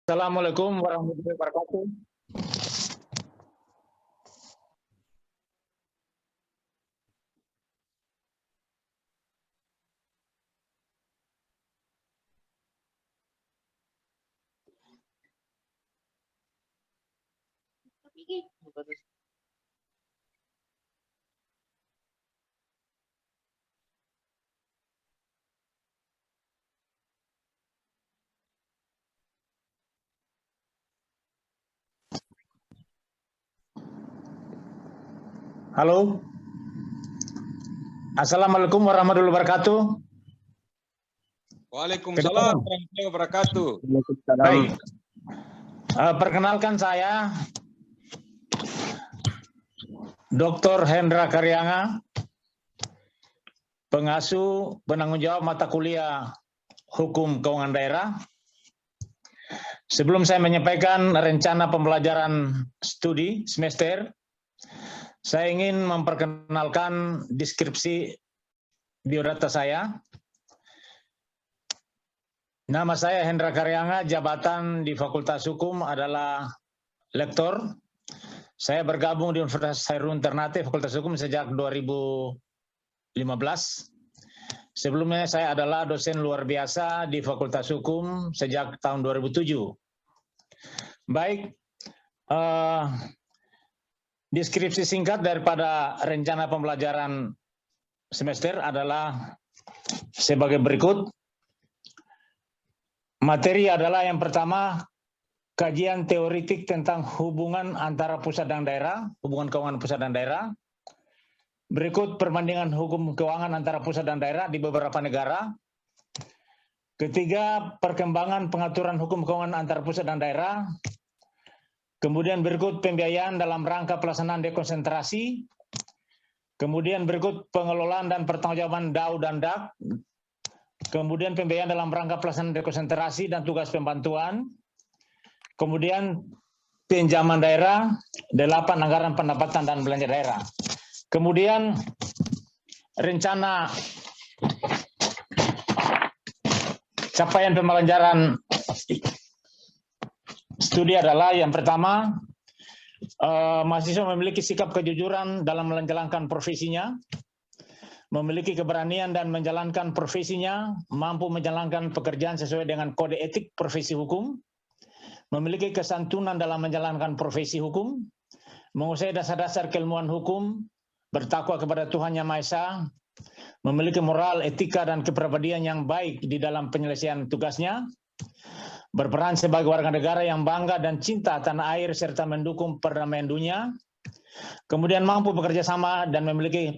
Assalamualaikum warahmatullahi wabarakatuh. Halo. Assalamualaikum warahmatullahi wabarakatuh. Waalaikumsalam warahmatullahi wabarakatuh. Baik. Perkenalkan saya Dr. Hendra Karyanga, pengasuh penanggung jawab mata kuliah Hukum Keuangan Daerah. Sebelum saya menyampaikan rencana pembelajaran studi semester, saya ingin memperkenalkan deskripsi biodata saya. Nama saya Hendra Karyanga, jabatan di Fakultas Hukum adalah lektor. Saya bergabung di Universitas Hairun Ternate, Fakultas Hukum sejak 2015. Sebelumnya saya adalah dosen luar biasa di Fakultas Hukum sejak tahun 2007. Baik, deskripsi singkat daripada rencana pembelajaran semester adalah sebagai berikut. Materi adalah yang pertama, kajian teoritik tentang hubungan antara pusat dan daerah, hubungan keuangan pusat dan daerah. Berikut perbandingan hukum keuangan antara pusat dan daerah di beberapa negara. Ketiga, perkembangan pengaturan hukum keuangan antara pusat dan daerah. Kemudian berikut pembiayaan dalam rangka pelaksanaan dekonsentrasi. Kemudian berikut pengelolaan dan pertanggungjawaban DAU dan DAK. Kemudian pembiayaan dalam rangka pelaksanaan dekonsentrasi dan tugas pembantuan. Kemudian pinjaman daerah, 8 anggaran pendapatan dan belanja daerah. Kemudian rencana capaian pembelajaran studi adalah yang pertama, mahasiswa memiliki sikap kejujuran dalam menjalankan profesinya, memiliki keberanian dan menjalankan profesinya, mampu menjalankan pekerjaan sesuai dengan kode etik profesi hukum, memiliki kesantunan dalam menjalankan profesi hukum, menguasai dasar-dasar keilmuan hukum, bertakwa kepada Tuhan Yang Maha Esa, memiliki moral, etika, dan kepribadian yang baik di dalam penyelesaian tugasnya, berperan sebagai warga negara yang bangga dan cinta tanah air serta mendukung perdamaian dunia, kemudian mampu bekerja sama dan memiliki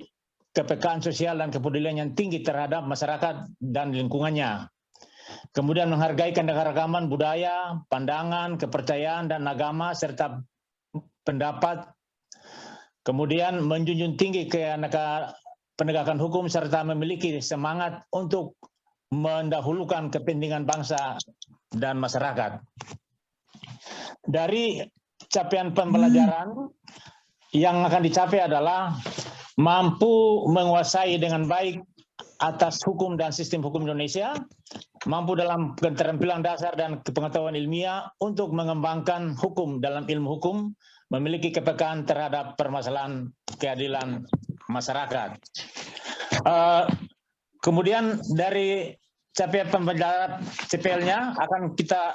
kepekaan sosial dan kepedulian yang tinggi terhadap masyarakat dan lingkungannya, kemudian menghargai keanekaragaman budaya, pandangan, kepercayaan, dan agama serta pendapat, kemudian menjunjung tinggi penegakan hukum serta memiliki semangat untuk mendahulukan kepentingan bangsa dan masyarakat. Dari capaian pembelajaran yang akan dicapai adalah mampu menguasai dengan baik atas hukum dan sistem hukum Indonesia, mampu dalam keterampilan dasar dan pengetahuan ilmiah untuk mengembangkan hukum dalam ilmu hukum, memiliki kepekaan terhadap permasalahan keadilan masyarakat. Kemudian dari capaian pembelajaran CPL-nya akan kita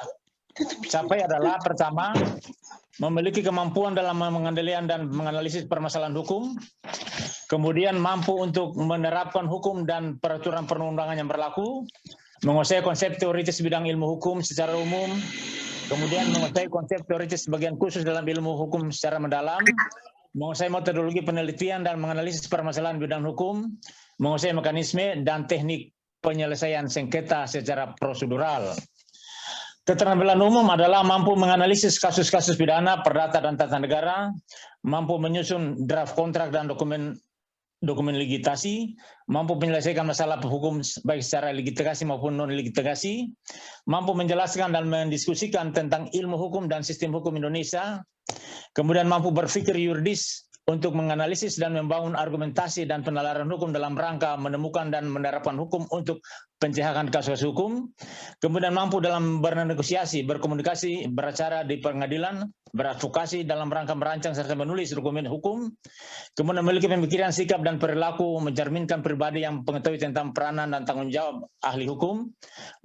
capai adalah pertama, memiliki kemampuan dalam mengendalikan dan menganalisis permasalahan hukum, kemudian mampu untuk menerapkan hukum dan peraturan perundang-undangan yang berlaku, menguasai konsep teoritis bidang ilmu hukum secara umum, kemudian menguasai konsep teoritis bagian khusus dalam ilmu hukum secara mendalam, menguasai metodologi penelitian dan menganalisis permasalahan bidang hukum, menguasai mekanisme dan teknik penyelesaian sengketa secara prosedural. Keterampilan umum adalah mampu menganalisis kasus-kasus pidana, perdata, dan tata negara, mampu menyusun draft kontrak dan dokumen legitimasi, mampu menyelesaikan masalah hukum baik secara legitimasi maupun non-legitimasi, mampu menjelaskan dan mendiskusikan tentang ilmu hukum dan sistem hukum Indonesia, kemudian mampu berpikir yuridis untuk menganalisis dan membangun argumentasi dan penalaran hukum dalam rangka menemukan dan menerapkan hukum untuk pencegahan kasus hukum, kemudian mampu dalam bernegosiasi, berkomunikasi, beracara di pengadilan, beradvokasi dalam rangka merancang serta menulis dokumen hukum, kemudian memiliki pemikiran, sikap, dan perilaku mencerminkan pribadi yang mengetahui tentang peranan dan tanggung jawab ahli hukum,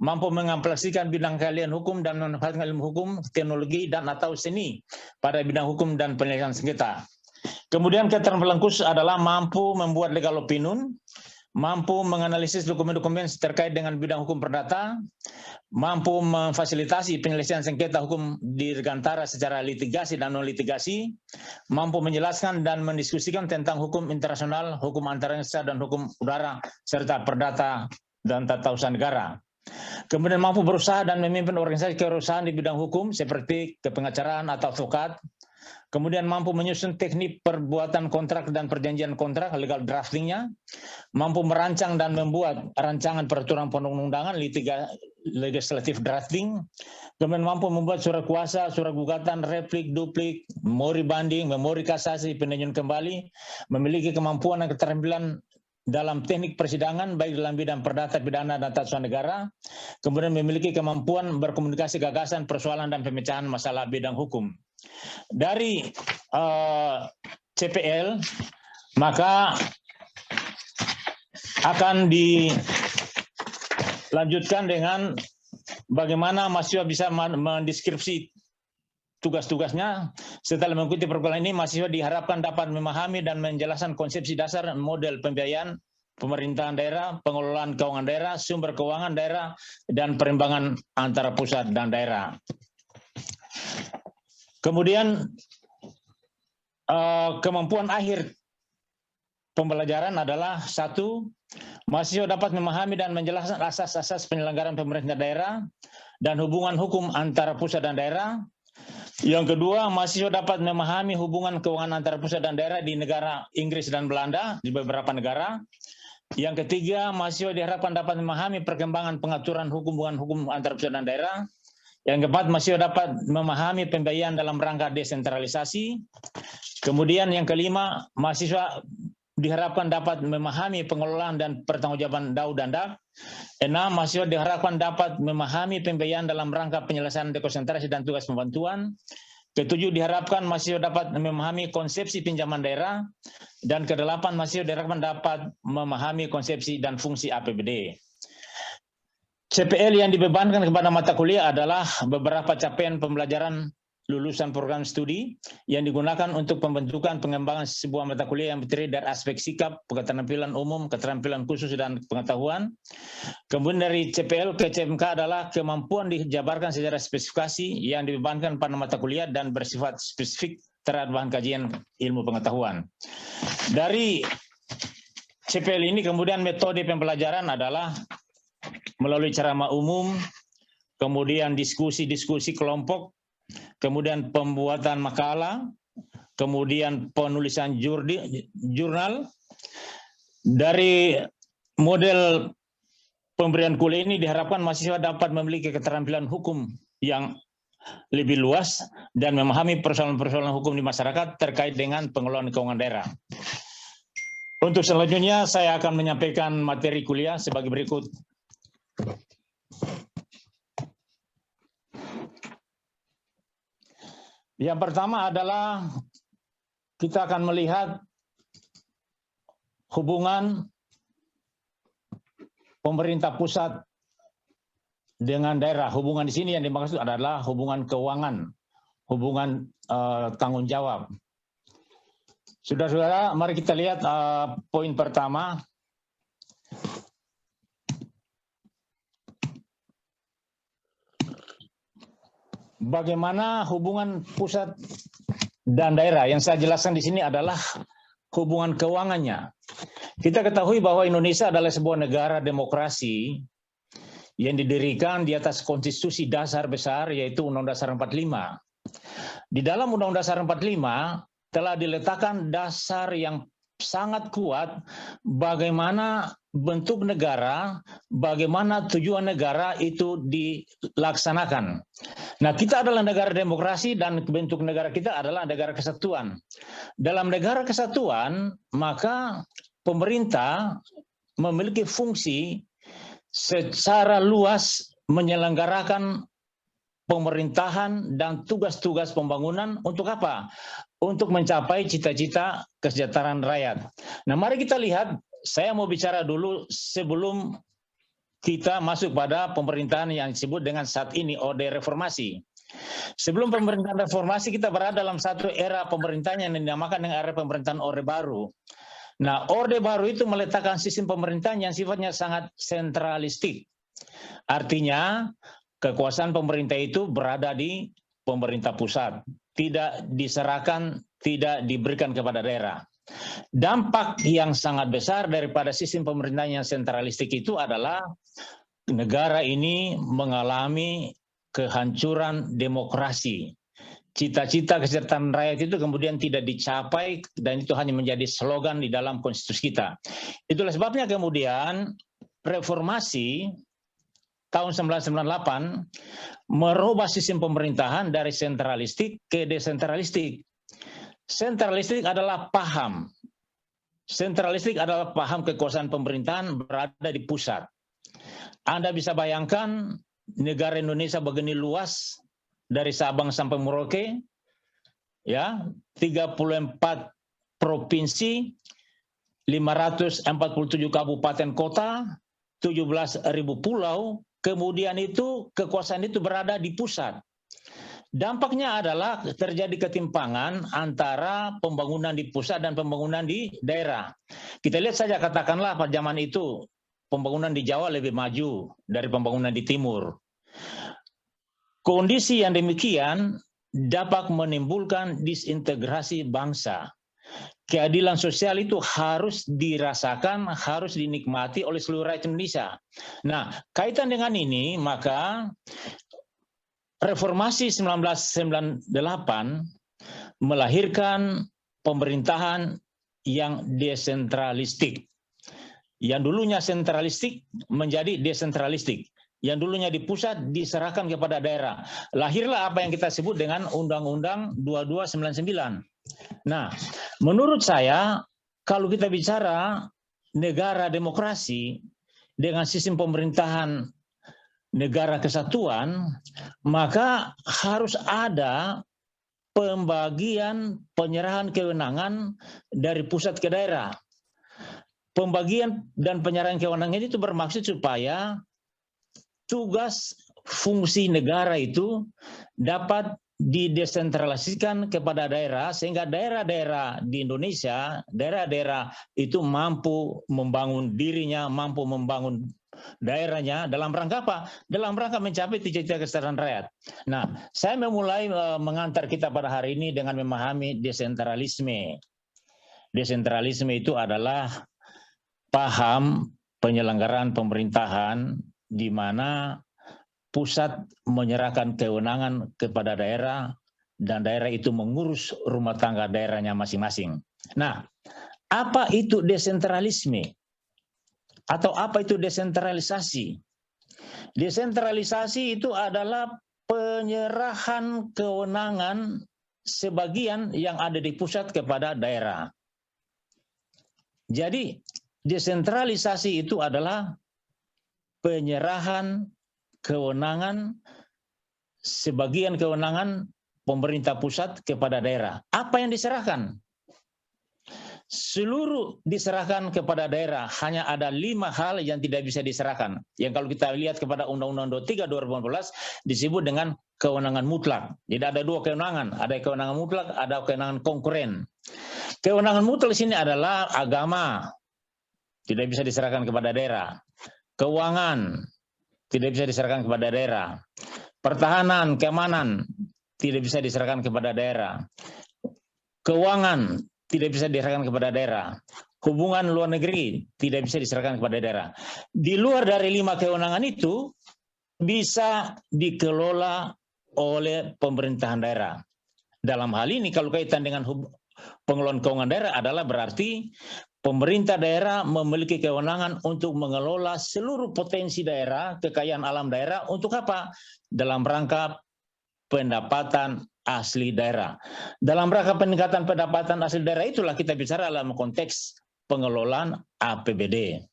mampu mengamplikasikan bidang keahlian hukum dan memanfaatkan ilmu hukum, teknologi, dan atau seni pada bidang hukum dan penyelesaian sengketa. Kemudian keterampilan khusus adalah mampu membuat legal opinion, mampu menganalisis dokumen-dokumen terkait dengan bidang hukum perdata, mampu memfasilitasi penyelesaian sengketa hukum dirgantara secara litigasi dan non-litigasi, mampu menjelaskan dan mendiskusikan tentang hukum internasional, hukum antarabangsa dan hukum udara, serta perdata dan tata usaha negara. Kemudian mampu berusaha dan memimpin organisasi kewirausahaan di bidang hukum seperti kepengacaraan atau advokat. Kemudian mampu menyusun teknik perbuatan kontrak dan perjanjian kontrak, legal draftingnya, mampu merancang dan membuat rancangan peraturan perundang-undangan, legislative drafting, kemudian mampu membuat surat kuasa, surat gugatan, replik, duplik, memori banding, memori kasasi, peninjauan kembali, memiliki kemampuan dan keterampilan dalam teknik persidangan, baik dalam bidang perdata, pidana, dan tata usaha negara, kemudian memiliki kemampuan berkomunikasi gagasan, persoalan, dan pemecahan masalah bidang hukum. Dari CPL, maka akan dilanjutkan dengan bagaimana mahasiswa bisa mendeskripsi tugas-tugasnya. Setelah mengikuti perkuliahan ini, mahasiswa diharapkan dapat memahami dan menjelaskan konsepsi dasar model pembiayaan pemerintahan daerah, pengelolaan keuangan daerah, sumber keuangan daerah, dan perimbangan antara pusat dan daerah. Kemudian kemampuan akhir pembelajaran adalah 1, mahasiswa dapat memahami dan menjelaskan asas-asas penyelenggaraan pemerintah daerah dan hubungan hukum antara pusat dan daerah. Yang kedua, mahasiswa dapat memahami hubungan keuangan antara pusat dan daerah di negara Inggris dan Belanda, di beberapa negara. Yang ketiga, mahasiswa diharapkan dapat memahami perkembangan pengaturan hubungan hukum antara pusat dan daerah. Yang keempat, mahasiswa dapat memahami pembiayaan dalam rangka desentralisasi. Kemudian yang kelima, mahasiswa diharapkan dapat memahami pengelolaan dan pertanggungjawaban DAU dan DAP. 6, mahasiswa diharapkan dapat memahami pembiayaan dalam rangka penyelesaian dekonsentrasi dan tugas pembantuan. Ketujuh, diharapkan mahasiswa dapat memahami konsepsi pinjaman daerah. Dan kedelapan, mahasiswa diharapkan dapat memahami konsepsi dan fungsi APBD. CPL yang dibebankan kepada mata kuliah adalah beberapa capaian pembelajaran lulusan program studi yang digunakan untuk pembentukan pengembangan sebuah mata kuliah yang terdiri dari aspek sikap, keterampilan umum, keterampilan khusus, dan pengetahuan. Kemudian dari CPL ke CMK adalah kemampuan dijabarkan secara spesifikasi yang dibebankan pada mata kuliah dan bersifat spesifik terhadap bahan kajian ilmu pengetahuan. Dari CPL ini kemudian metode pembelajaran adalah melalui ceramah umum, kemudian diskusi-diskusi kelompok, kemudian pembuatan makalah, kemudian penulisan jurnal. Dari model pemberian kuliah ini diharapkan mahasiswa dapat memiliki keterampilan hukum yang lebih luas dan memahami persoalan-persoalan hukum di masyarakat terkait dengan pengelolaan keuangan daerah. Untuk selanjutnya saya akan menyampaikan materi kuliah sebagai berikut. Yang pertama adalah kita akan melihat hubungan pemerintah pusat dengan daerah. Hubungan di sini yang dimaksud adalah hubungan keuangan, hubungan tanggung jawab. Saudara-saudara, mari kita lihat poin pertama. Bagaimana hubungan pusat dan daerah? Yang saya jelaskan di sini adalah hubungan keuangannya. Kita ketahui bahwa Indonesia adalah sebuah negara demokrasi yang didirikan di atas konstitusi dasar besar, yaitu Undang-Undang Dasar 45. Di dalam Undang-Undang Dasar 45 telah diletakkan dasar yang sangat kuat bagaimana bentuk negara, bagaimana tujuan negara itu dilaksanakan. Nah, kita adalah negara demokrasi dan bentuk negara kita adalah negara kesatuan. Dalam negara kesatuan, maka pemerintah memiliki fungsi secara luas menyelenggarakan pemerintahan dan tugas-tugas pembangunan untuk apa? Untuk mencapai cita-cita kesejahteraan rakyat. Nah, mari kita lihat. Saya mau bicara dulu sebelum kita masuk pada pemerintahan yang disebut dengan saat ini Orde Reformasi. Sebelum pemerintahan reformasi kita berada dalam satu era pemerintahan yang dinamakan dengan era pemerintahan Orde Baru. Nah, Orde Baru itu meletakkan sistem pemerintahan yang sifatnya sangat sentralistik. Artinya, kekuasaan pemerintah itu berada di pemerintah pusat, tidak diserahkan, tidak diberikan kepada daerah. Dampak yang sangat besar daripada sistem pemerintahan yang sentralistik itu adalah negara ini mengalami kehancuran demokrasi. Cita-cita kesejahteraan rakyat itu kemudian tidak dicapai dan itu hanya menjadi slogan di dalam konstitusi kita. Itulah sebabnya kemudian reformasi tahun 1998 merubah sistem pemerintahan dari sentralistik ke desentralistik. Sentralistik adalah paham. Sentralistik adalah paham kekuasaan pemerintahan berada di pusat. Anda bisa bayangkan negara Indonesia begini luas dari Sabang sampai Merauke, ya, 34 provinsi, 547 kabupaten kota, 17.000 pulau, kemudian itu kekuasaan itu berada di pusat. Dampaknya adalah terjadi ketimpangan antara pembangunan di pusat dan pembangunan di daerah. Kita lihat saja katakanlah pada zaman itu pembangunan di Jawa lebih maju dari pembangunan di timur. Kondisi yang demikian dapat menimbulkan disintegrasi bangsa. Keadilan sosial itu harus dirasakan, harus dinikmati oleh seluruh rakyat Indonesia. Nah, kaitan dengan ini, maka Reformasi 1998 melahirkan pemerintahan yang desentralistik. Yang dulunya sentralistik menjadi desentralistik. Yang dulunya di pusat diserahkan kepada daerah. Lahirlah apa yang kita sebut dengan Undang-Undang 2299. Nah, menurut saya kalau kita bicara negara demokrasi dengan sistem pemerintahan negara kesatuan, maka harus ada pembagian penyerahan kewenangan dari pusat ke daerah. Pembagian dan penyerahan kewenangan itu bermaksud supaya tugas fungsi negara itu dapat didesentralisasikan kepada daerah sehingga daerah-daerah di Indonesia, daerah-daerah itu mampu membangun dirinya, mampu membangun daerahnya dalam rangka apa? Dalam rangka mencapai cita-cita kesejahteraan rakyat. Nah, saya memulai mengantar kita pada hari ini dengan memahami desentralisme. Desentralisme itu adalah paham penyelenggaraan pemerintahan di mana pusat menyerahkan kewenangan kepada daerah dan daerah itu mengurus rumah tangga daerahnya masing-masing. Nah, apa itu desentralisme? Atau apa itu desentralisasi? Desentralisasi itu adalah penyerahan kewenangan sebagian yang ada di pusat kepada daerah. Jadi desentralisasi itu adalah penyerahan kewenangan, sebagian kewenangan pemerintah pusat kepada daerah. Apa yang diserahkan? Seluruh diserahkan kepada daerah, hanya ada 5 hal yang tidak bisa diserahkan. Yang kalau kita lihat kepada Undang-Undang 23 2014 disebut dengan kewenangan mutlak. Jadi ada 2 kewenangan, ada kewenangan mutlak, ada kewenangan konkuren. Kewenangan mutlak di sini adalah agama, tidak bisa diserahkan kepada daerah. Keuangan, tidak bisa diserahkan kepada daerah. Pertahanan, keamanan, tidak bisa diserahkan kepada daerah. Keuangan, tidak bisa diserahkan kepada daerah. Hubungan luar negeri, tidak bisa diserahkan kepada daerah. Di luar dari 5 kewenangan itu, bisa dikelola oleh pemerintahan daerah. Dalam hal ini, kalau kaitan dengan pengelolaan keuangan daerah adalah berarti pemerintah daerah memiliki kewenangan untuk mengelola seluruh potensi daerah, kekayaan alam daerah, untuk apa? Dalam rangka pendapatan asli daerah. Dalam rangka peningkatan pendapatan asli daerah itulah kita bicara dalam konteks pengelolaan APBD.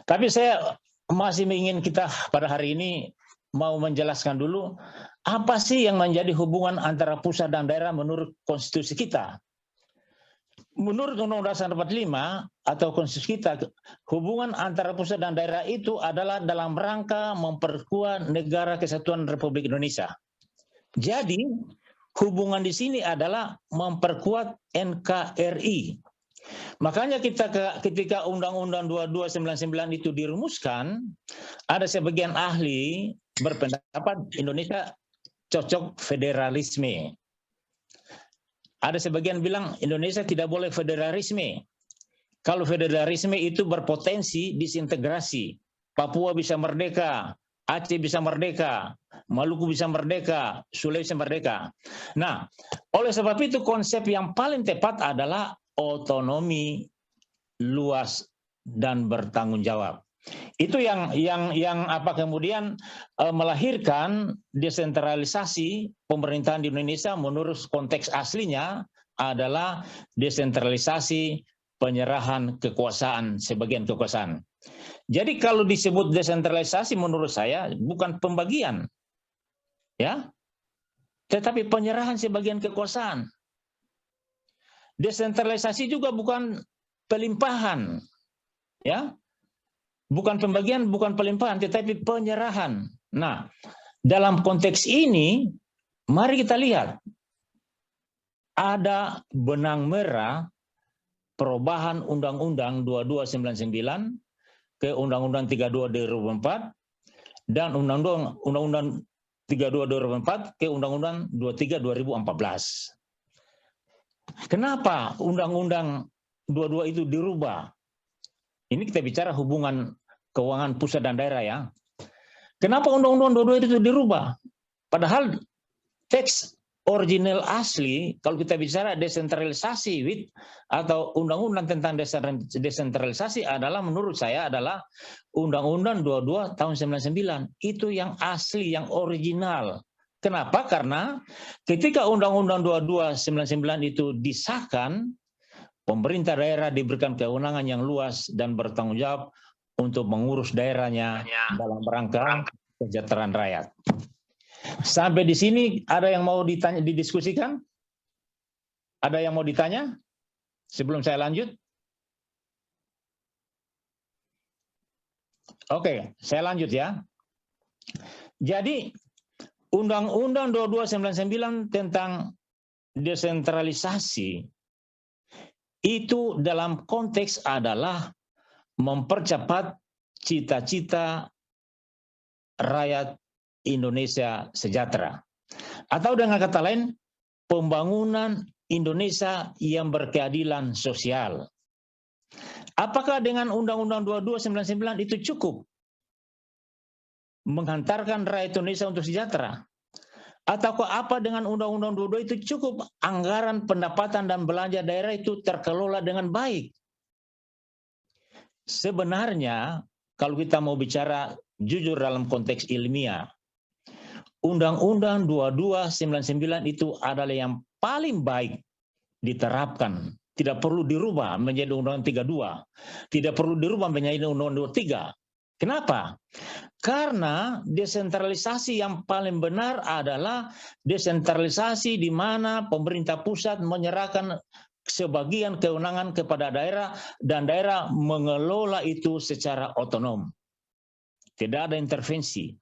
Tapi saya masih ingin kita pada hari ini mau menjelaskan dulu apa sih yang menjadi hubungan antara pusat dan daerah menurut konstitusi kita. Menurut Undang-Undang Dasar 45 atau konstitusi kita, hubungan antara pusat dan daerah itu adalah dalam rangka memperkuat Negara Kesatuan Republik Indonesia. Jadi, hubungan di sini adalah memperkuat NKRI. Makanya ketika Undang-Undang 2299 itu dirumuskan, ada sebagian ahli berpendapat Indonesia cocok federalisme. Ada sebagian bilang Indonesia tidak boleh federalisme. Kalau federalisme itu berpotensi disintegrasi. Papua bisa merdeka, Aceh bisa merdeka, Maluku bisa merdeka, Sulawesi merdeka. Nah, oleh sebab itu konsep yang paling tepat adalah otonomi luas dan bertanggung jawab. Itu yang kemudian melahirkan desentralisasi pemerintahan di Indonesia menurut konteks aslinya adalah desentralisasi penyerahan kekuasaan, sebagian kekuasaan. Jadi kalau disebut desentralisasi menurut saya bukan pembagian, ya, tetapi penyerahan sebagian kekuasaan. Desentralisasi juga bukan pelimpahan, ya. Bukan pembagian, bukan pelimpahan, tetapi penyerahan. Nah, dalam konteks ini, mari kita lihat. Ada benang merah perubahan Undang-Undang 2299 ke Undang-Undang 32 2004 dan Undang-Undang 32 2004 ke Undang-Undang 23 2014. Kenapa Undang-Undang 22 itu dirubah? Ini kita bicara hubungan keuangan pusat dan daerah, ya. Kenapa Undang-Undang 22 itu dirubah? Padahal teks original asli, kalau kita bicara desentralisasi atau undang-undang tentang desentralisasi adalah menurut saya adalah Undang-Undang 22 tahun 99. Itu yang asli, yang original. Kenapa? Karena ketika Undang-Undang 22 99 itu disahkan, pemerintah daerah diberikan kewenangan yang luas dan bertanggung jawab untuk mengurus daerahnya dalam rangka kesejahteraan rakyat. Sampai di sini ada yang mau ditanya, didiskusikan? Ada yang mau ditanya sebelum saya lanjut? Oke, saya lanjut ya. Jadi Undang-Undang 2299 tentang desentralisasi itu dalam konteks adalah mempercepat cita-cita rakyat Indonesia sejahtera. Atau dengan kata lain, pembangunan Indonesia yang berkeadilan sosial. Apakah dengan Undang-Undang 2299 itu cukup menghantarkan rakyat Indonesia untuk sejahtera? Ataukah apa dengan Undang-Undang 22 itu cukup anggaran pendapatan dan belanja daerah itu terkelola dengan baik? Sebenarnya kalau kita mau bicara jujur dalam konteks ilmiah, Undang-Undang 2299 itu adalah yang paling baik diterapkan. Tidak perlu dirubah menjadi Undang-Undang 32. Tidak perlu dirubah menjadi Undang-Undang 23. Kenapa? Karena desentralisasi yang paling benar adalah desentralisasi di mana pemerintah pusat menyerahkan sebagian kewenangan kepada daerah dan daerah mengelola itu secara otonom. Tidak ada intervensi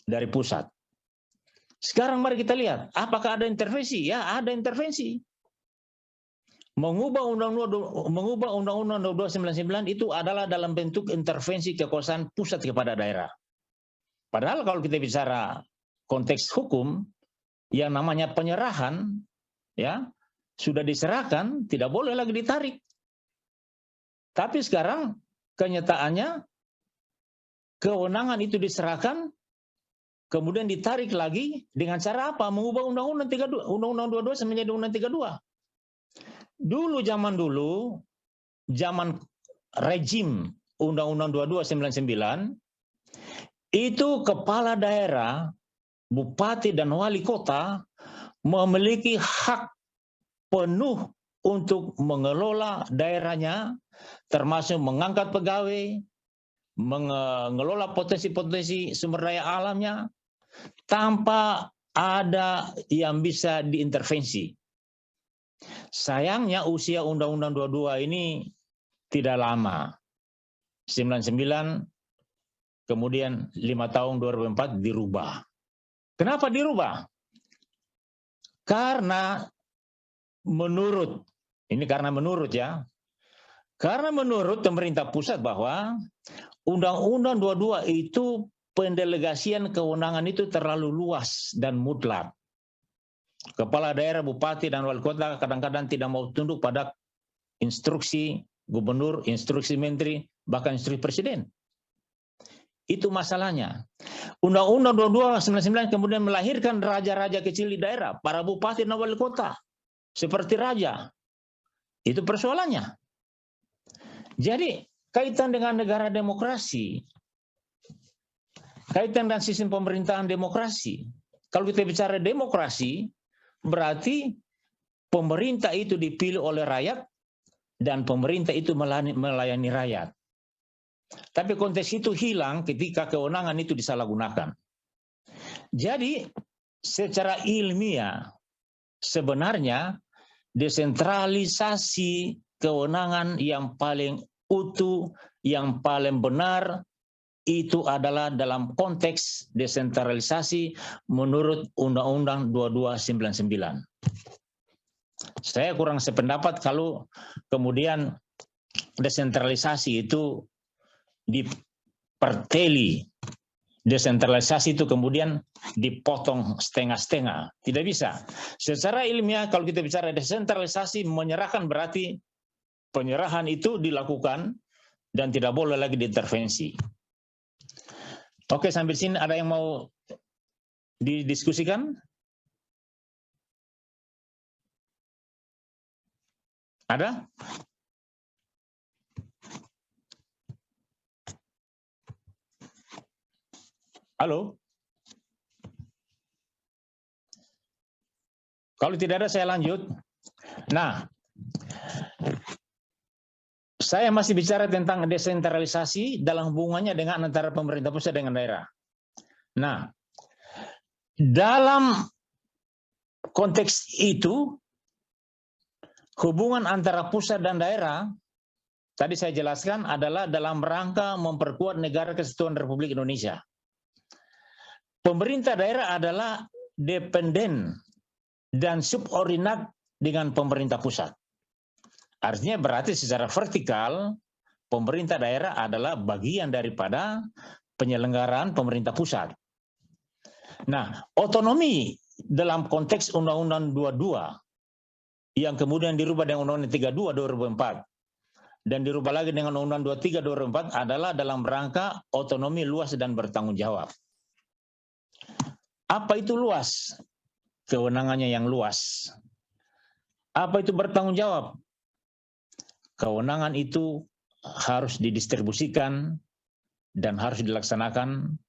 dari pusat. Sekarang mari kita lihat, apakah ada intervensi? Ya, ada intervensi. Mengubah Undang-Undang 2299 itu adalah dalam bentuk intervensi kekuasaan pusat kepada daerah. Padahal kalau kita bicara konteks hukum, yang namanya penyerahan, ya sudah diserahkan, tidak boleh lagi ditarik. Tapi sekarang kenyataannya kewenangan itu diserahkan, kemudian ditarik lagi dengan cara apa? Mengubah Undang-Undang 22 menjadi Undang-Undang 32. Dulu zaman dulu zaman rejim Undang-Undang 2299 itu kepala daerah, bupati dan wali kota memiliki hak penuh untuk mengelola daerahnya, termasuk mengangkat pegawai, mengelola potensi-potensi sumber daya alamnya, tanpa ada yang bisa diintervensi. Sayangnya usia Undang-Undang 22 ini tidak lama. 99, kemudian 5 tahun 2004 dirubah. Kenapa dirubah? Karena menurut pemerintah pusat bahwa Undang-Undang 22 itu pendelegasian kewenangan itu terlalu luas dan mutlak. Kepala daerah, bupati, dan wali kota kadang-kadang tidak mau tunduk pada instruksi gubernur, instruksi menteri, bahkan instruksi presiden. Itu masalahnya. Undang-Undang 2299 kemudian melahirkan raja-raja kecil di daerah, para bupati dan wali kota, seperti raja. Itu persoalannya. Jadi, kaitan dengan negara demokrasi, kaitan dengan sistem pemerintahan demokrasi, kalau kita bicara demokrasi, berarti pemerintah itu dipilih oleh rakyat dan pemerintah itu melayani rakyat. Tapi konteks itu hilang ketika kewenangan itu disalahgunakan. Jadi secara ilmiah sebenarnya desentralisasi kewenangan yang paling utuh, yang paling benar itu adalah dalam konteks desentralisasi menurut Undang-Undang 2299. Saya kurang sependapat kalau kemudian desentralisasi itu diperteli. Desentralisasi itu kemudian dipotong setengah-setengah. Tidak bisa. Secara ilmiah kalau kita bicara desentralisasi, menyerahkan berarti penyerahan itu dilakukan dan tidak boleh lagi diintervensi. Oke, sampai sini ada yang mau didiskusikan? Ada? Halo? Kalau tidak ada saya lanjut. Nah, saya masih bicara tentang desentralisasi dalam hubungannya dengan antara pemerintah pusat dengan daerah. Nah, dalam konteks itu, hubungan antara pusat dan daerah, tadi saya jelaskan adalah dalam rangka memperkuat negara kesatuan Republik Indonesia. Pemerintah daerah adalah dependen dan subordinat dengan pemerintah pusat. Artinya berarti secara vertikal, pemerintah daerah adalah bagian daripada penyelenggaraan pemerintah pusat. Nah, otonomi dalam konteks Undang-Undang 22 yang kemudian dirubah dengan Undang-Undang 32 2004 dan dirubah lagi dengan Undang-Undang 23 2004 adalah dalam rangka otonomi luas dan bertanggung jawab. Apa itu luas? Kewenangannya yang luas. Apa itu bertanggung jawab? Kewenangan itu harus didistribusikan dan harus dilaksanakan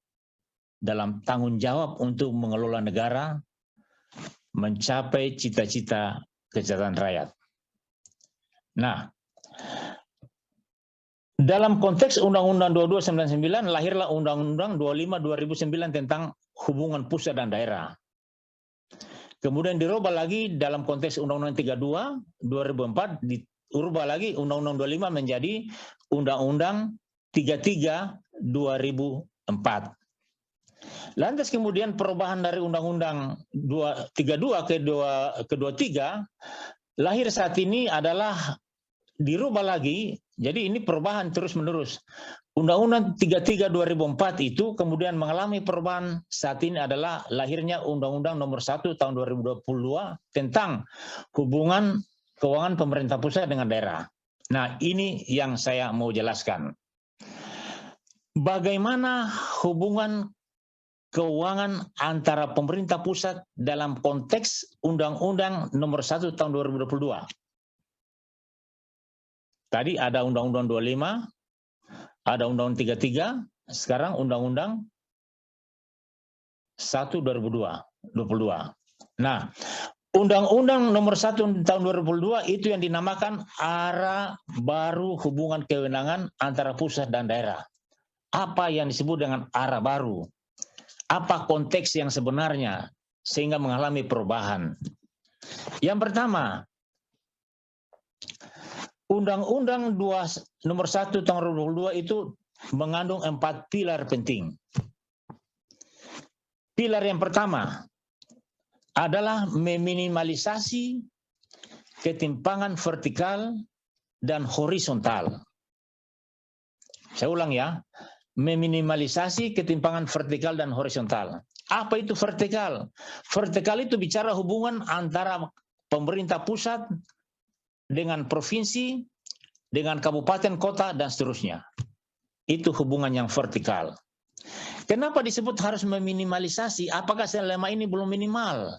dalam tanggung jawab untuk mengelola negara, mencapai cita-cita kesejahteraan rakyat. Nah, dalam konteks Undang-Undang 2299 lahirlah Undang-Undang 25 2009 tentang hubungan pusat dan daerah. Kemudian dirubah lagi dalam konteks Undang-Undang 32 2004, dirubah lagi Undang-Undang 25 menjadi Undang-Undang 33 2004. Lantas kemudian perubahan dari Undang-Undang 32 ke 23 lahir saat ini adalah dirubah lagi. Jadi ini perubahan terus-menerus. Undang-Undang 33 2004 itu kemudian mengalami perubahan. Saat ini adalah lahirnya Undang-Undang Nomor 1 Tahun 2022 tentang hubungan keuangan pemerintah pusat dengan daerah. Nah, ini yang saya mau jelaskan. Bagaimana hubungan keuangan antara pemerintah pusat dalam konteks Undang-Undang Nomor 1 Tahun 2022. Tadi ada Undang-Undang 25, ada Undang-Undang 33, sekarang Undang-Undang 1/2022. Nah, Undang-Undang nomor 1 tahun 2022 itu yang dinamakan arah baru hubungan kewenangan antara pusat dan daerah. Apa yang disebut dengan arah baru? Apa konteks yang sebenarnya sehingga mengalami perubahan? Yang pertama, Undang-Undang nomor 1 tahun 2022 itu mengandung 4 pilar penting. Pilar yang pertama adalah meminimalisasi ketimpangan vertikal dan horizontal. Saya ulang ya, meminimalisasi ketimpangan vertikal dan horizontal. Apa itu vertikal? Vertikal itu bicara hubungan antara pemerintah pusat dengan provinsi, dengan kabupaten, kota, dan seterusnya. Itu hubungan yang vertikal. Kenapa disebut harus meminimalisasi? Apakah selama ini belum minimal?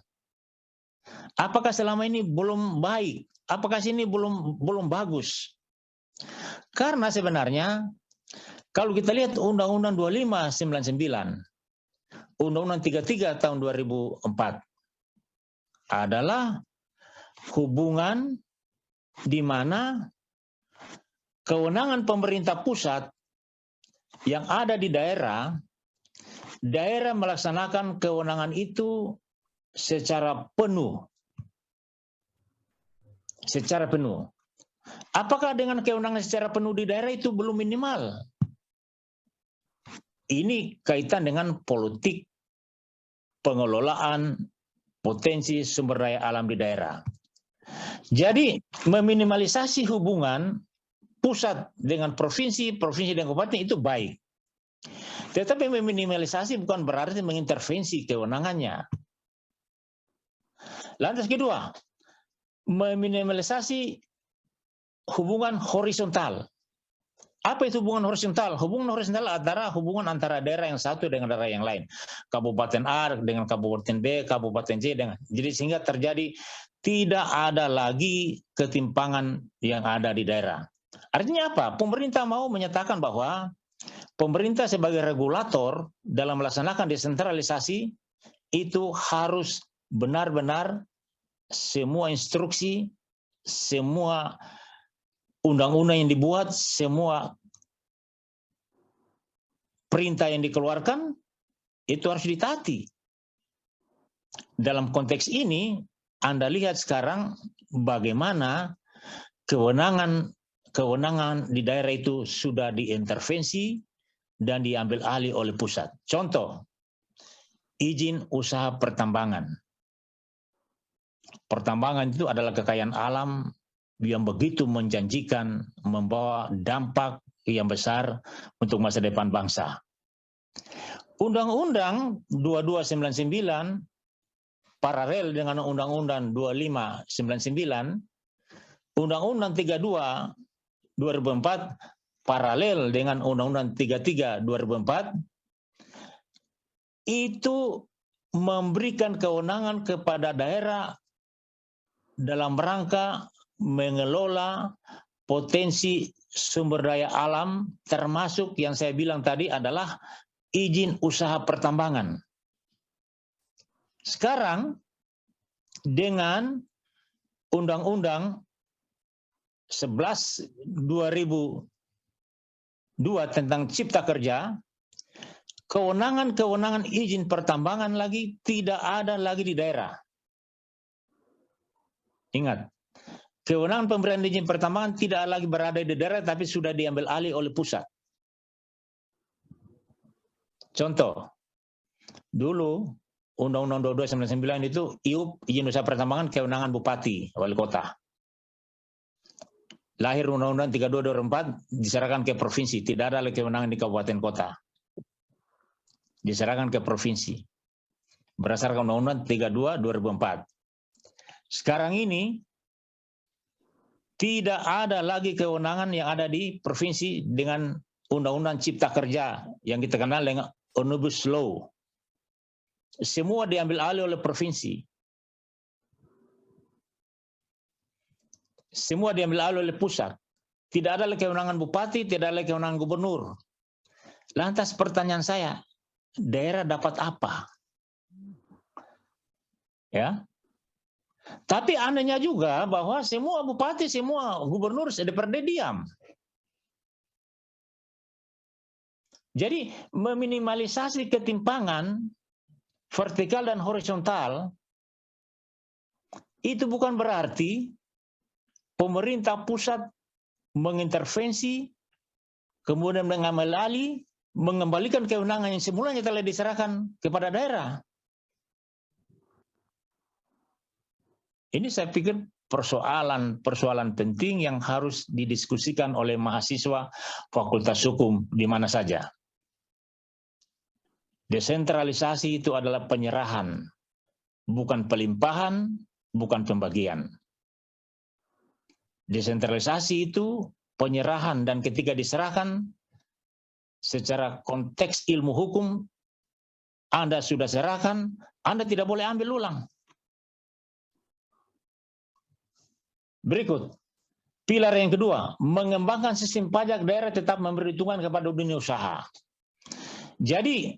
Apakah selama ini belum baik? Apakah ini belum bagus? Karena sebenarnya kalau kita lihat Undang-Undang 2599, Undang-Undang 33 tahun 2004 adalah hubungan di mana kewenangan pemerintah pusat yang ada di daerah melaksanakan kewenangan itu secara penuh. Secara penuh. Apakah dengan kewenangan secara penuh di daerah itu belum minimal? Ini kaitan dengan politik pengelolaan potensi sumber daya alam di daerah. Jadi meminimalisasi hubungan pusat dengan provinsi, provinsi dengan kabupaten itu baik. Tetapi meminimalisasi bukan berarti mengintervensi kewenangannya. Lantas kedua, meminimalisasi hubungan horizontal. Apa itu hubungan horizontal? Hubungan horizontal adalah hubungan antara daerah yang satu dengan daerah yang lain. Kabupaten A dengan Kabupaten B, Kabupaten C dengan. Jadi sehingga terjadi tidak ada lagi ketimpangan yang ada di daerah. Artinya apa? Pemerintah mau menyatakan bahwa pemerintah sebagai regulator dalam melaksanakan desentralisasi itu harus benar-benar semua instruksi, semua undang-undang yang dibuat, semua perintah yang dikeluarkan itu harus ditaati. Dalam konteks ini, Anda lihat sekarang bagaimana kewenangan di daerah itu sudah diintervensi dan diambil alih oleh pusat. Contoh, izin usaha pertambangan. Pertambangan itu adalah kekayaan alam yang begitu menjanjikan, membawa dampak yang besar untuk masa depan bangsa. Undang-Undang 2299 paralel dengan Undang-Undang 2599, Undang-Undang 32 2004 paralel dengan Undang-Undang 33 2004 itu memberikan kewenangan kepada daerah dalam rangka mengelola potensi sumber daya alam, termasuk yang saya bilang tadi adalah izin usaha pertambangan. Sekarang dengan Undang-Undang 11/2002 tentang Cipta Kerja, kewenangan izin pertambangan lagi tidak ada lagi di daerah. Ingat, kewenangan pemberian izin pertambangan tidak lagi berada di daerah, tapi sudah diambil alih oleh pusat. Contoh, dulu Undang-Undang 2299 itu IUP, izin usaha pertambangan, kewenangan bupati, wali kota. Lahir Undang-Undang 32 2004 diserahkan ke provinsi, tidak ada lagi kewenangan di kabupaten kota. Diserahkan ke provinsi. Berdasarkan Undang-Undang 32 2004. Sekarang ini tidak ada lagi kewenangan yang ada di provinsi dengan Undang-Undang Cipta Kerja yang kita kenal dengan Omnibus Law. Semua diambil alih oleh provinsi. Semua diambil alih oleh pusat. Tidak ada lagi kewenangan bupati, tidak ada lagi kewenangan gubernur. Lantas pertanyaan saya, daerah dapat apa? Ya. Tapi anehnya juga bahwa semua bupati, semua gubernur DPRD diam. Jadi meminimalisasi ketimpangan vertikal dan horizontal itu bukan berarti pemerintah pusat mengintervensi, kemudian mengambil alih, mengembalikan kewenangan yang semulanya telah diserahkan kepada daerah. Ini saya pikir persoalan penting yang harus didiskusikan oleh mahasiswa Fakultas Hukum di mana saja. Desentralisasi itu adalah penyerahan, bukan pelimpahan, bukan pembagian. Desentralisasi itu penyerahan, dan ketika diserahkan secara konteks ilmu hukum, Anda sudah serahkan, Anda tidak boleh ambil ulang. Berikut, pilar yang kedua, mengembangkan sistem pajak daerah tetap memberi dukungan kepada dunia usaha. Jadi,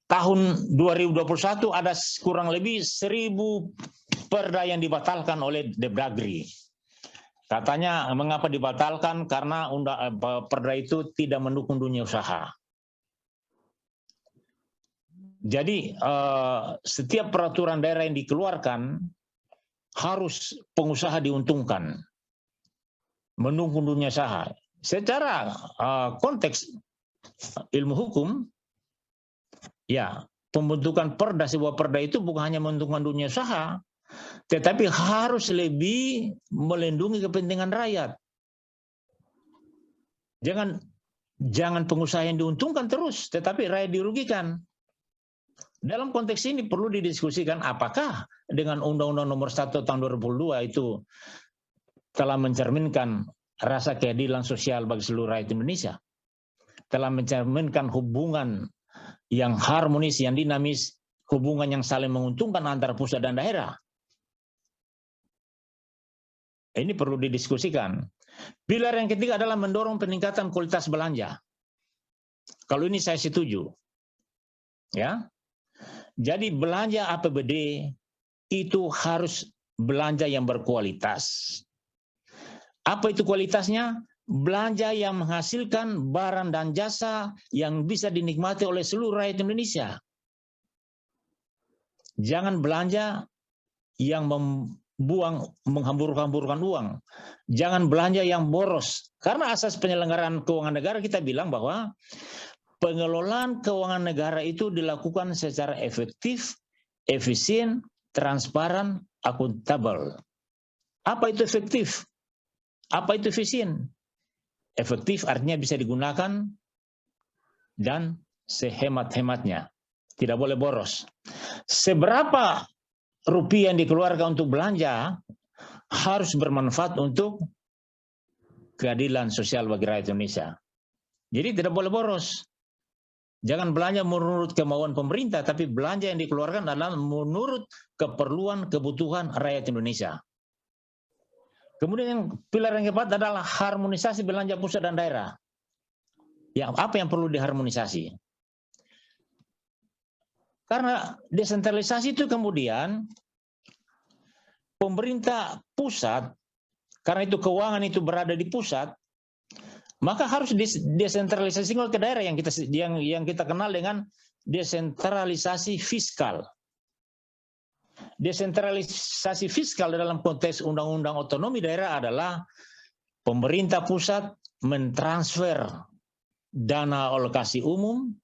tahun 2021 ada kurang lebih 1.000 perda yang dibatalkan oleh Depdagri. Katanya mengapa dibatalkan? Karena perda itu tidak mendukung dunia usaha. Jadi setiap peraturan daerah yang dikeluarkan harus pengusaha diuntungkan, mendukung dunia usaha. Secara konteks ilmu hukum, ya pembentukan perda, sebuah perda itu bukan hanya menguntungkan dunia usaha, tetapi harus lebih melindungi kepentingan rakyat. Jangan pengusaha yang diuntungkan terus, tetapi rakyat dirugikan. Dalam konteks ini perlu didiskusikan apakah dengan Undang-Undang Nomor 1 Tahun 2002 itu telah mencerminkan rasa keadilan sosial bagi seluruh rakyat Indonesia, telah mencerminkan hubungan yang harmonis, yang dinamis, hubungan yang saling menguntungkan antara pusat dan daerah. Ini perlu didiskusikan. Pilar yang ketiga adalah mendorong peningkatan kualitas belanja. Kalau ini saya setuju. Ya. Jadi belanja APBD itu harus belanja yang berkualitas. Apa itu kualitasnya? Belanja yang menghasilkan barang dan jasa yang bisa dinikmati oleh seluruh rakyat Indonesia. Jangan belanja yang menghambur-hamburkan uang. Jangan belanja yang boros. Karena asas penyelenggaraan keuangan negara kita bilang bahwa pengelolaan keuangan negara itu dilakukan secara efektif, efisien, transparan, akuntabel. Apa itu efektif? Apa itu efisien? Efektif artinya bisa digunakan dan sehemat-hematnya. Tidak boleh boros. Seberapa rupiah yang dikeluarkan untuk belanja harus bermanfaat untuk keadilan sosial bagi rakyat Indonesia. Jadi tidak boleh boros. Jangan belanja menurut kemauan pemerintah, tapi belanja yang dikeluarkan adalah menurut keperluan, kebutuhan rakyat Indonesia. Kemudian yang pilar yang keempat adalah harmonisasi belanja pusat dan daerah. Apa yang perlu diharmonisasi? Karena desentralisasi itu kemudian pemerintah pusat, karena itu keuangan itu berada di pusat, maka harus desentralisasi ke daerah yang kita kenal dengan desentralisasi fiskal. Desentralisasi fiskal dalam konteks undang-undang otonomi daerah adalah pemerintah pusat mentransfer dana alokasi umum,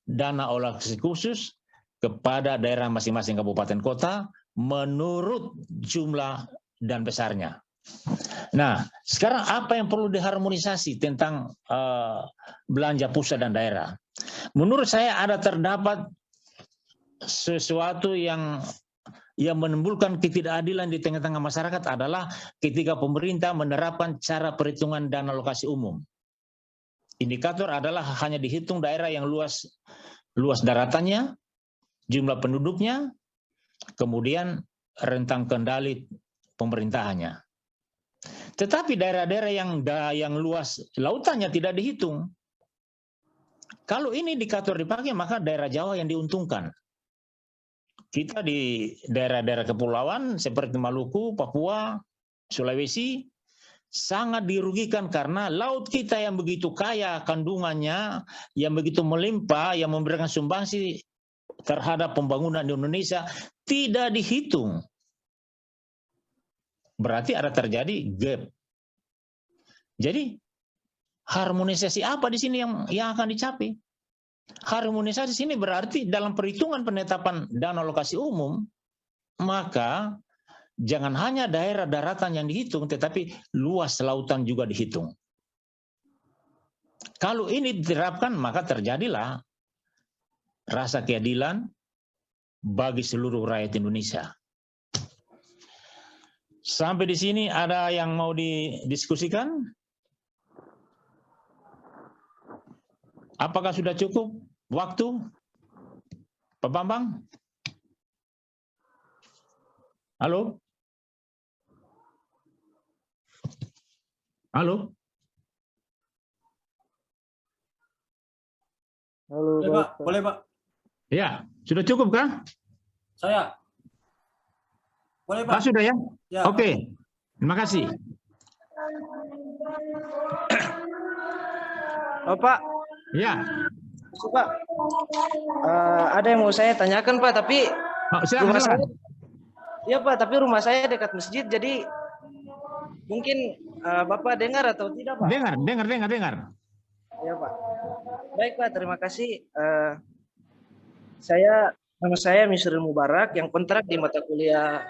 dana alokasi khusus kepada daerah masing-masing kabupaten kota menurut jumlah dan besarnya. Nah, sekarang apa yang perlu diharmonisasi tentang belanja pusat dan daerah? Menurut saya terdapat sesuatu yang menimbulkan ketidakadilan di tengah-tengah masyarakat adalah ketika pemerintah menerapkan cara perhitungan dana alokasi umum. Indikator adalah hanya dihitung daerah yang luas daratannya, jumlah penduduknya, kemudian rentang kendali pemerintahannya. Tetapi daerah-daerah yang luas lautannya tidak dihitung. Kalau ini indikator dipakai, maka daerah Jawa yang diuntungkan. Kita di daerah-daerah kepulauan seperti Maluku, Papua, Sulawesi sangat dirugikan karena laut kita yang begitu kaya kandungannya, yang begitu melimpah, yang memberikan sumbangsi terhadap pembangunan di Indonesia tidak dihitung. Berarti ada terjadi gap. Jadi harmonisasi apa di sini yang akan dicapai? Harmonisasi sini berarti dalam perhitungan penetapan dana alokasi umum, maka jangan hanya daerah daratan yang dihitung, tetapi luas lautan juga dihitung. Kalau ini diterapkan, maka terjadilah rasa keadilan bagi seluruh rakyat Indonesia. Sampai di sini ada yang mau didiskusikan? Apakah sudah cukup waktu, Pak Bambang? Halo? Halo? Halo, Boleh Pak, boleh Pak. Ya, sudah cukup kah? Saya. Boleh Pak. Sudah ya? Ya, Oke, terima kasih. Oh, Pak. Ya, Pak. Ada yang mau saya tanyakan Pak, tapi silakan. Iya Pak, tapi rumah saya dekat masjid, jadi mungkin Bapak dengar atau tidak Pak? Dengar. Iya Pak. Baik Pak, terima kasih. Nama saya Misrul Mubarak yang kontrak di mata kuliah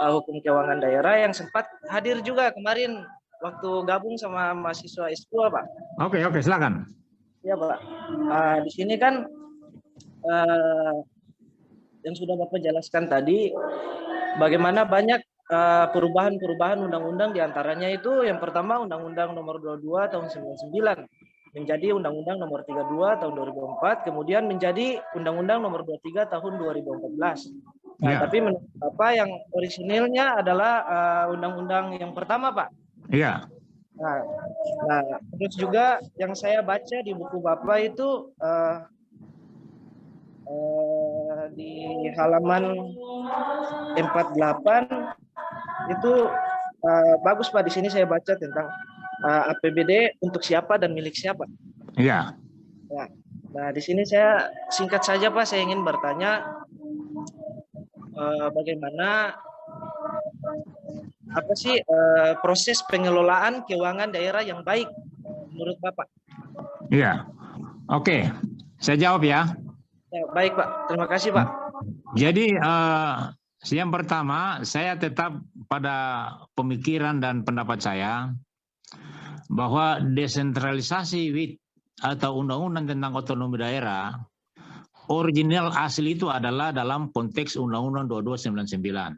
Hukum Keuangan Daerah yang sempat hadir juga kemarin waktu gabung sama mahasiswa S2 Pak. Oke, silakan. Ya Pak, di sini kan yang sudah Bapak jelaskan tadi, bagaimana banyak perubahan-perubahan undang-undang diantaranya itu yang pertama Undang-Undang Nomor 22 Tahun 99 menjadi Undang-Undang Nomor 32 Tahun 2004, kemudian menjadi Undang-Undang Nomor 23 Tahun 2014. Nah, tapi menurut Bapak yang orisinilnya adalah Undang-Undang yang pertama Pak. Iya. Nah, terus juga yang saya baca di buku Bapak itu di halaman 48 itu bagus Pak, di sini saya baca tentang APBD untuk siapa dan milik siapa. Iya. Nah, di sini saya singkat saja Pak, saya ingin bertanya bagaimana apa sih proses pengelolaan keuangan daerah yang baik menurut Bapak? Iya. Oke, saya jawab ya. Baik Pak, terima kasih Pak. Jadi yang pertama, saya tetap pada pemikiran dan pendapat saya bahwa desentralisasi atau undang-undang tentang otonomi daerah original asli itu adalah dalam konteks Undang-Undang 2299.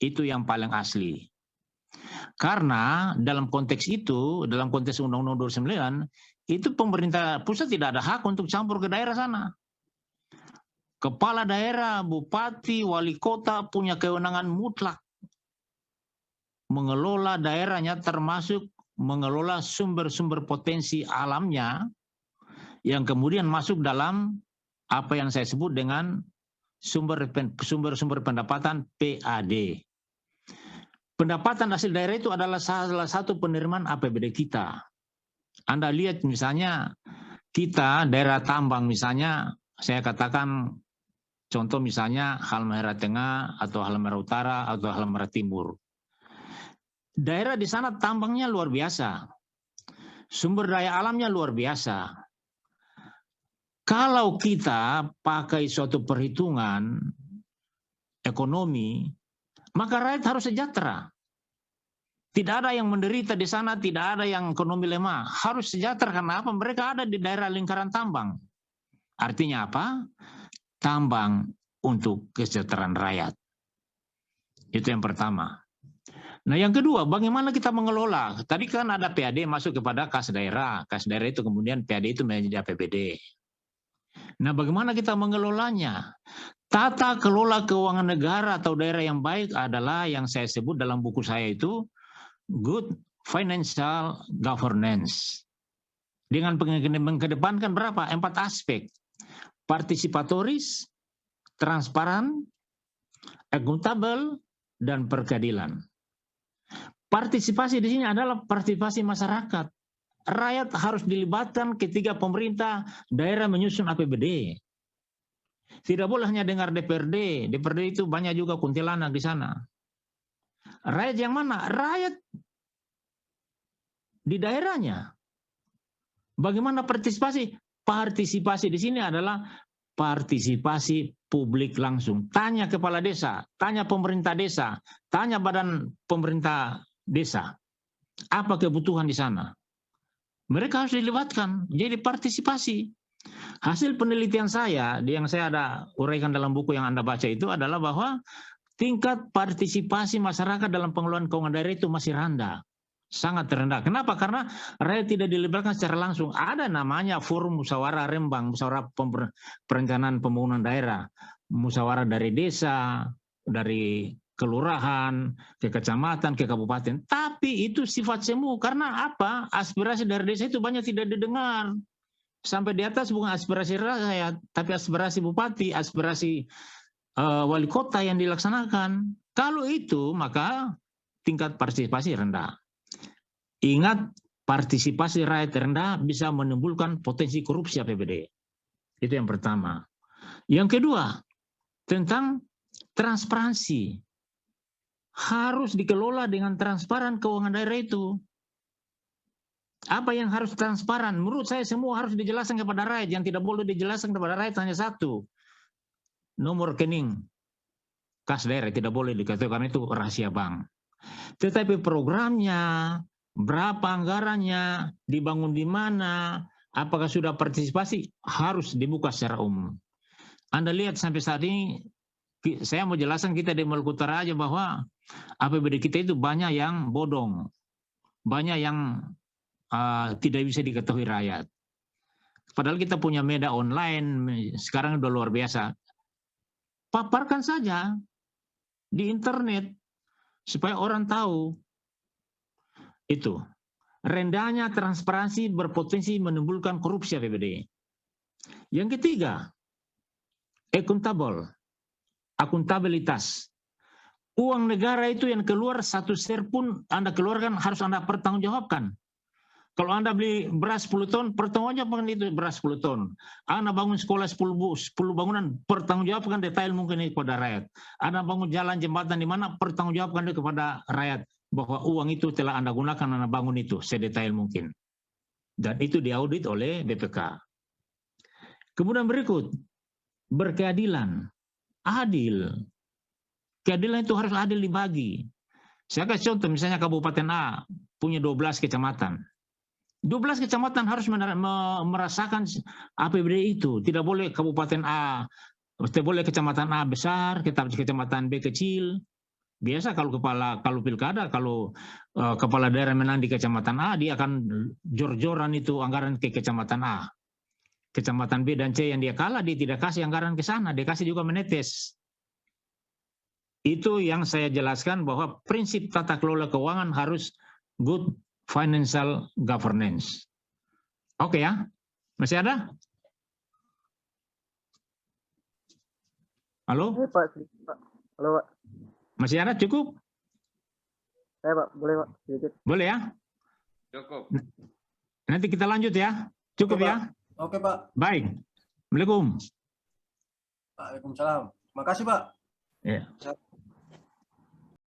Itu yang paling asli. Karena dalam konteks itu, dalam konteks Undang-Undang 29, itu pemerintah pusat tidak ada hak untuk campur ke daerah sana. Kepala daerah, bupati, wali kota punya kewenangan mutlak mengelola daerahnya, termasuk mengelola sumber-sumber potensi alamnya yang kemudian masuk dalam apa yang saya sebut dengan sumber-sumber pendapatan PAD. Pendapatan hasil daerah itu adalah salah satu penerimaan APBD kita. Anda lihat misalnya kita daerah tambang misalnya, saya katakan contoh misalnya Halmahera Tengah atau Halmahera Utara atau Halmahera Timur. Daerah di sana tambangnya luar biasa. Sumber daya alamnya luar biasa. Kalau kita pakai suatu perhitungan ekonomi, maka rakyat harus sejahtera. Tidak ada yang menderita di sana, tidak ada yang ekonomi lemah. Harus sejahtera karena apa? Mereka ada di daerah lingkaran tambang. Artinya apa? Tambang untuk kesejahteraan rakyat. Itu yang pertama. Nah yang kedua, bagaimana kita mengelola? Tadi kan ada PAD masuk kepada kas daerah. Kas daerah itu kemudian PAD itu menjadi APBD. Nah bagaimana kita mengelolanya? Tata kelola keuangan negara atau daerah yang baik adalah yang saya sebut dalam buku saya itu good financial governance. Dengan mengedepankan berapa? 4 aspek. Partisipatoris, transparan, akuntabel, dan berkeadilan. Partisipasi di sini adalah partisipasi masyarakat. Rakyat harus dilibatkan ketika pemerintah daerah menyusun APBD. Tidak boleh hanya dengar DPRD. DPRD itu banyak juga kuntilanak di sana. Rakyat yang mana? Rakyat di daerahnya. Bagaimana partisipasi? Partisipasi di sini adalah partisipasi publik langsung. Tanya kepala desa, tanya pemerintah desa, tanya badan pemerintah desa. Apa kebutuhan di sana? Mereka harus dilibatkan. Jadi partisipasi. Hasil penelitian saya, yang saya ada uraikan dalam buku yang Anda baca itu adalah bahwa tingkat partisipasi masyarakat dalam pengelolaan keuangan daerah itu masih rendah. Sangat rendah. Kenapa? Karena rakyat tidak dilibatkan secara langsung. Ada namanya forum musyawarah Rembang, musyawarah perencanaan pembangunan daerah. Musyawarah dari desa, dari kelurahan, ke kecamatan, ke kabupaten. Tapi itu sifat semu. Karena apa? Aspirasi dari desa itu banyak tidak didengar. Sampai di atas bukan aspirasi rakyat, tapi aspirasi bupati, aspirasi wali kota yang dilaksanakan. Kalau itu, maka tingkat partisipasi rendah. Ingat, partisipasi rakyat rendah bisa menimbulkan potensi korupsi APBD. Itu yang pertama. Yang kedua, tentang transparansi. Harus dikelola dengan transparan keuangan daerah itu. Apa yang harus transparan? Menurut saya semua harus dijelaskan kepada rakyat. Yang tidak boleh dijelaskan kepada rakyat hanya satu. Nomor rekening kas daerah tidak boleh dikatakan, karena itu rahasia bank. Tetapi programnya, berapa anggarannya, dibangun di mana, apakah sudah partisipasi, harus dibuka secara umum. Anda lihat sampai saat ini, saya mau jelaskan kita di Maluku Utara aja bahwa APBD kita itu banyak yang bodong, banyak yang tidak bisa diketahui rakyat. Padahal kita punya media online, sekarang udah luar biasa. Paparkan saja di internet, supaya orang tahu. Itu rendahnya transparansi berpotensi menimbulkan korupsi APBD. Yang ketiga, akuntabilitas. Uang negara itu yang keluar 1 sen pun Anda keluarkan harus Anda pertanggungjawabkan. Kalau Anda beli beras 10 ton, pertanggungjawabkan itu beras 10 ton. Anda bangun sekolah 10 bangunan, pertanggungjawabkan detail mungkin kepada rakyat. Anda bangun jalan jembatan di mana, pertanggungjawabkan kepada rakyat. Bahwa uang itu telah Anda gunakan, Anda bangun itu sedetail mungkin. Dan itu diaudit oleh BPK. Kemudian berikut, berkeadilan. Adil. Keadilan itu harus adil dibagi. Saya kasih contoh, misalnya Kabupaten A punya 12 kecamatan. 12 kecamatan harus merasakan APBD itu. Tidak boleh Kabupaten A, tidak boleh kecamatan A besar, kecamatan B kecil. Biasa kalau pilkada, kalau kepala daerah menang di kecamatan A, dia akan jor-joran itu anggaran ke kecamatan A. Kecamatan B dan C yang dia kalah, dia tidak kasih anggaran ke sana, dia kasih juga menetes. Itu yang saya jelaskan bahwa prinsip tata kelola keuangan harus good financial governance. Oke ya? Masih ada? Halo? Pak. Halo, Pak. Masih ada? Cukup? Pak, boleh, Pak. Sedikit. Boleh ya? Cukup. Nanti kita lanjut ya. Cukup Oke, ya? Pak. Oke, Pak. Baik. Assalamualaikum. Waalaikumsalam. Makasih, Pak. Ya.